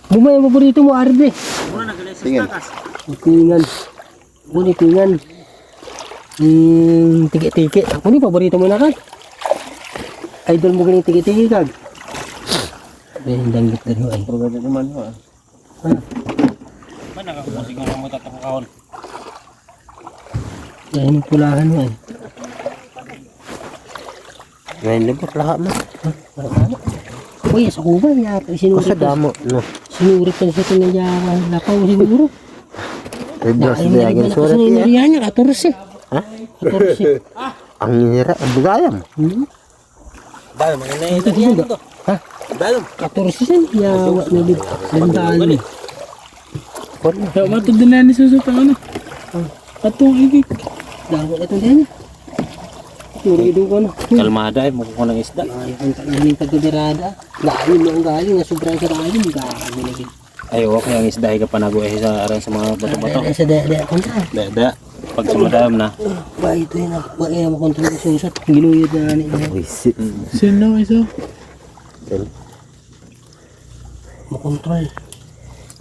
Bumay ang paborito mo, Arde. Muna nagalay sa Tingin. takas. Itingan. Kung itingan. Tiki-tiki. Ako ni paborito mo na kag. Idol mo ganyan tiki-tiki kag. Hindang git na ay. Pero ganyan naman ho. Man nakakusig nga mo tatong kaon. Yan yung pulahan mo ay. Ngayon libot lahat mo. Uy, sa kuba niya. Sa damo, no? Sinurit na sa tingin niya. Lapaw siguro. Dos na agad surat Kasi niya. nariyan niya, 14. Ha? 14. Ang nira, ang bugayam. Dahil mga Ito naiintindihan dito. to. Ha? Dahil. 14 sen. Yawa na dito. Sandali. Ya, matod din na ni susut ang ano. Atong igik. Dawa na ito din. Turido ko na. Kalmada ay mukha ng isda. Ay, ang tagalin taga-dirada. Galing mo ang galing. Sobrang sa galing. Galing lagi. Ay, okay ang isda ay kapanago ay sa aran sa mga bato-bato. Sa daya kontra. Dada. Pag sumadam na. Ba ito yun. Ba iya mo kontrol ko susat. Ginuyod na ni. Wisit. Sino iso? Mo kontrol.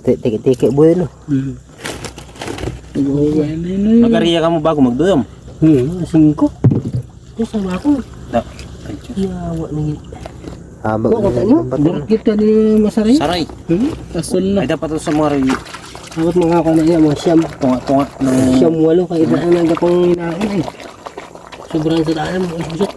Tiki-tiki bueno. Magariya ka mo bago magduyom. 5. Ito sama ako. Da. Yawa na yun. Habang Kung kata nyo, burot kita ni Masaray. Saray. Asol na. Ay dapat ito sa mga rin. Dapat mga ka na niya, mga siyam. Tunga-tunga. Siyam walo, kaya iba ang nagapang inain ay. Sobrang sa daan, mga isusot.